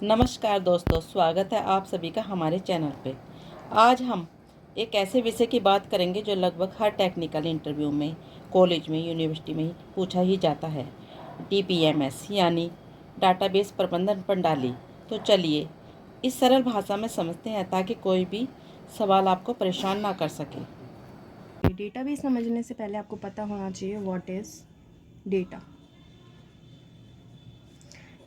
नमस्कार दोस्तों, स्वागत है आप सभी का हमारे चैनल पे। आज हम एक ऐसे विषय की बात करेंगे जो लगभग हर टेक्निकल इंटरव्यू में, कॉलेज में, यूनिवर्सिटी में पूछा ही जाता है। DBMS यानी डाटाबेस प्रबंधन प्रणाली। तो चलिए इस सरल भाषा में समझते हैं ताकि कोई भी सवाल आपको परेशान ना कर सके। डेटाबेस समझने से पहले आपको पता होना चाहिए व्हाट इज़ डेटा।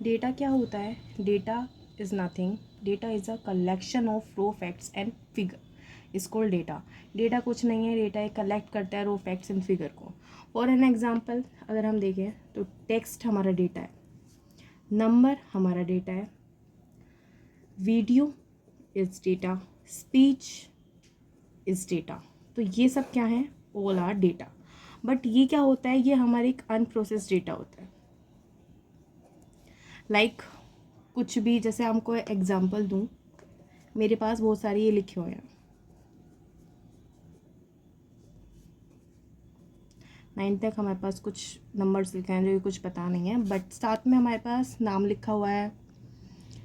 डेटा क्या होता है? Data is nothing. Data is a collection of raw facts and figure is called data. Data कुछ नहीं है, डेटा एक कलेक्ट करता है रो फैक्ट्स एंड फिगर को। फॉर एन एग्जाम्पल अगर हम देखें तो टेक्स्ट हमारा डेटा है, नंबर हमारा डेटा है, video is data, speech is data. तो ये सब क्या है? All are data. बट ये क्या होता है? ये हमारे एक अनप्रोसेस्ड डेटा होता है। लाइक कुछ भी, जैसे हमको एग्जांपल दूं, मेरे पास बहुत सारे ये लिखे हुए हैं, 9 तक हमारे पास कुछ नंबर्स लिखे हैं जो कुछ पता नहीं है, बट साथ में हमारे पास नाम लिखा हुआ है,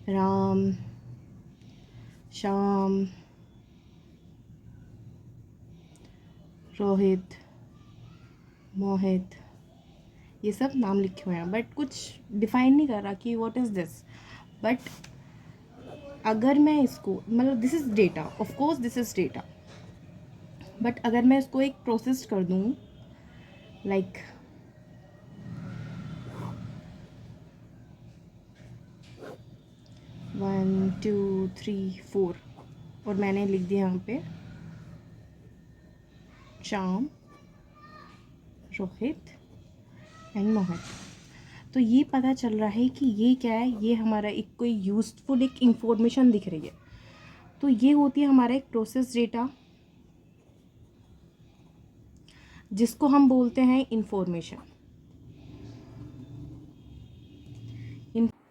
राम, श्याम, रोहित, मोहित, ये सब नाम लिखे हुए हैं, बट कुछ डिफाइन नहीं कर रहा कि व्हाट इज़ दिस। बट अगर मैं इसको, मतलब this is data, of course this is data, but अगर मैं इसको एक प्रोसेस कर दूँ, लाइक 1 2 3 4, और मैंने लिख दिया यहाँ पे श्याम, रोहित एंड मोहित, तो ये पता चल रहा है कि ये क्या है? ये हमारा एक कोई यूज़फुल एक इंफॉर्मेशन दिख रही है। तो ये होती है हमारा एक प्रोसेस डेटा, जिसको हम बोलते हैं इंफॉर्मेशन।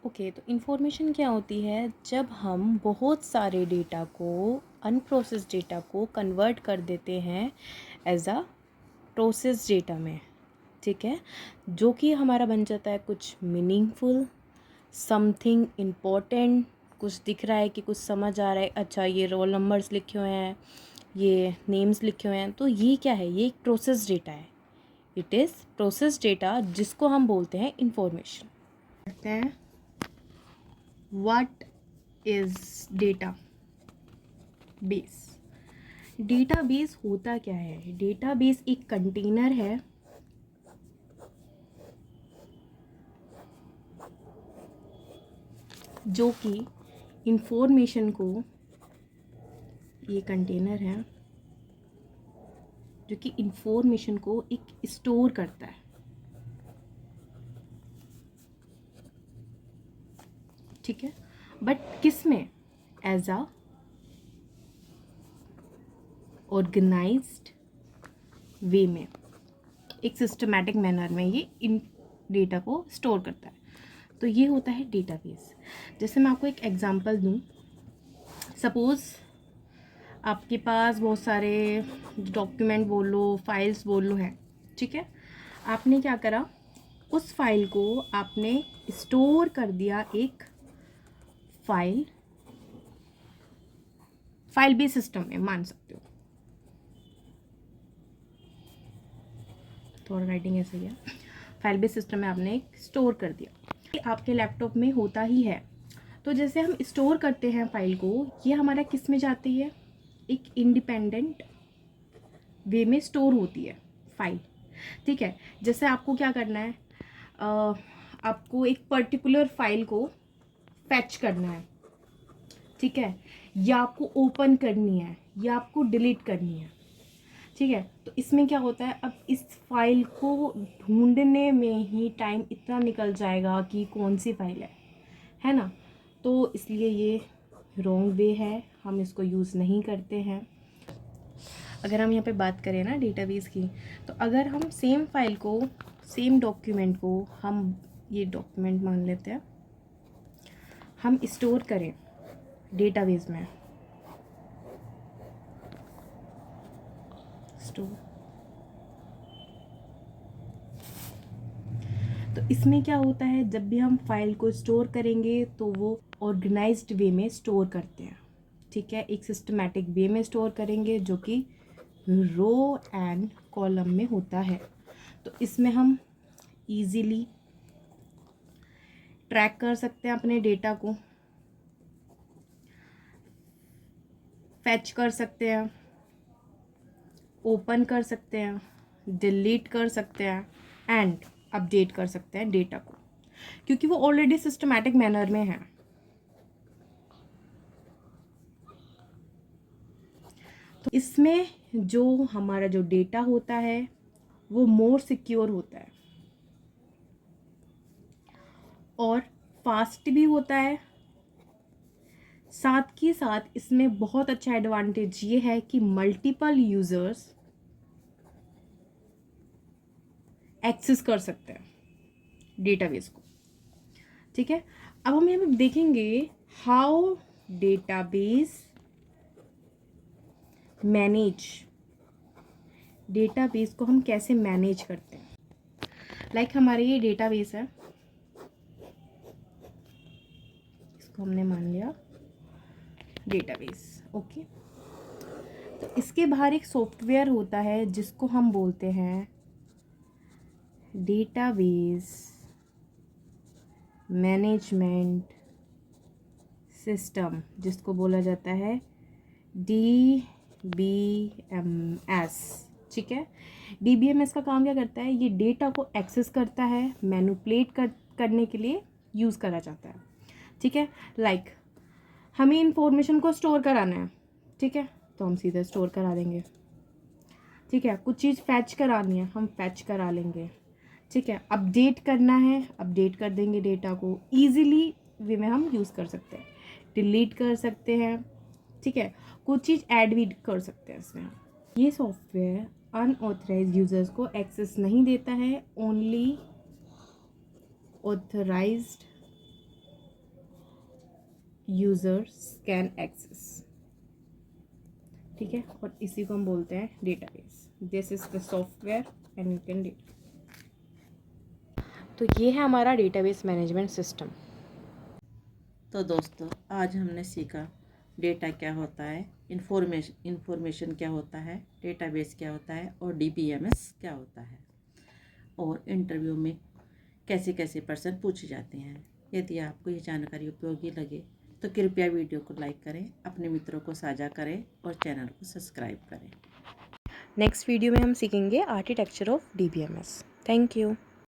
ओके, तो इंफॉर्मेशन क्या होती है? जब हम बहुत सारे डेटा को, अनप्रोसेस्ड डेटा को कन्वर्ट कर देते हैं एज अ प्रोसेस डेटा में, ठीक है, जो कि हमारा बन जाता है कुछ मीनिंगफुल, समथिंग इम्पोर्टेंट, कुछ दिख रहा है कि कुछ समझ आ रहा है, अच्छा ये रोल नंबर्स लिखे हुए हैं, ये नेम्स लिखे हुए हैं, तो ये क्या है? ये एक प्रोसेस डेटा है। इट इज़ प्रोसेस डेटा, जिसको हम बोलते हैं इंफॉर्मेशन। करते हैं what is data base. Database होता क्या है? डेटाबेस एक कंटेनर है जो कि इंफॉर्मेशन को, ये कंटेनर है जो कि इंफॉर्मेशन को एक स्टोर करता है, ठीक है, बट किस में? एज अ ऑर्गेनाइज्ड वे में, एक सिस्टमैटिक मैनर में ये इन डेटा को स्टोर करता है। तो ये होता है डेटाबेस। जैसे मैं आपको एक एग्जांपल दूं, सपोज़ आपके पास बहुत सारे डॉक्यूमेंट बोल लो, फाइल्स बोल लो हैं, ठीक है, आपने क्या करा? उस फाइल को आपने स्टोर कर दिया एक फाइल बेस सिस्टम में, मान सकते हो। थोड़ा राइटिंग ऐसे ही है। फाइल बेस सिस्टम में आपने स्टोर कर दिया, ये आपके लैपटॉप में होता ही है। तो जैसे हम स्टोर करते हैं फाइल को, ये हमारा किस में जाती है? एक इंडिपेंडेंट वे में स्टोर होती है फाइल, ठीक है। जैसे आपको क्या करना है, आपको एक पर्टिकुलर फाइल को फैच करना है, ठीक है, या आपको ओपन करनी है, या आपको डिलीट करनी है, ठीक है। तो इसमें क्या होता है, अब इस फाइल को ढूंढने में ही टाइम इतना निकल जाएगा कि कौन सी फाइल है ना। तो इसलिए ये रॉन्ग वे है, हम इसको यूज़ नहीं करते हैं। अगर हम यहाँ पे बात करें ना डेटाबेस की, तो अगर हम सेम फाइल को, सेम डॉक्यूमेंट को, हम ये डॉक्यूमेंट मान लेते हैं, हम स्टोर करें डेटाबेस में, स्टोर, तो इसमें क्या होता है, जब भी हम फाइल को स्टोर करेंगे तो वो ऑर्गेनाइज्ड वे में स्टोर करते हैं, ठीक है, एक सिस्टमैटिक वे में स्टोर करेंगे जो कि रो एंड कॉलम में होता है। तो इसमें हम इजीली ट्रैक कर सकते हैं अपने डेटा को, फैच कर सकते हैं, ओपन कर सकते हैं, डिलीट कर सकते हैं एंड अपडेट कर सकते हैं डेटा को, क्योंकि वो ऑलरेडी सिस्टमैटिक मैनर में है। तो इसमें जो हमारा जो डेटा होता है वो मोर सिक्योर होता है और फास्ट भी होता है। साथ ही साथ इसमें बहुत अच्छा एडवांटेज ये है कि मल्टीपल यूजर्स एक्सेस कर सकते हैं डेटाबेस को, ठीक है। अब हम यहाँ पे देखेंगे हाउ डेटाबेस मैनेज, डेटाबेस को हम कैसे मैनेज करते हैं। लाइक हमारे ये डेटाबेस है, इसको हमने मान लिया डेटाबेस, ओके। तो इसके बाहर एक सॉफ्टवेयर होता है जिसको हम बोलते हैं डेटाबेस मैनेजमेंट सिस्टम, जिसको बोला जाता है DBMS, ठीक है। DBMS का काम क्या करता है, ये डेटा को एक्सेस करता है, मैनिपुलेट करने के लिए यूज़ करा जाता है, ठीक है। लाइक हमें इंफॉर्मेशन को स्टोर कराना है, ठीक है, तो हम सीधे स्टोर करा देंगे, ठीक है। कुछ चीज़ फैच करानी है, हम फैच करा लेंगे, ठीक है। अपडेट करना है, अपडेट कर देंगे डेटा को, ईजिली वे में हम यूज़ कर सकते हैं, डिलीट कर सकते हैं, ठीक है। कुछ चीज़ ऐड भी कर सकते हैं इसमें। ये सॉफ्टवेयर अनऑथराइज्ड यूजर्स को एक्सेस नहीं देता है, only authorised users can access, ठीक है। और इसी को हम बोलते हैं database. This is the software and you can data. तो ये है हमारा डेटाबेस मैनेजमेंट सिस्टम। तो दोस्तों आज हमने सीखा डेटा क्या होता है, इंफॉर्मेशन क्या होता है, डेटाबेस क्या होता है और DBMS क्या होता है, और इंटरव्यू में कैसे कैसे प्रश्न पूछे जाते हैं। यदि आपको ये जानकारी उपयोगी लगे तो कृपया वीडियो को लाइक करें, अपने मित्रों को साझा करें और चैनल को सब्सक्राइब करें। नेक्स्ट वीडियो में हम सीखेंगे architecture of DBMS। Thank you.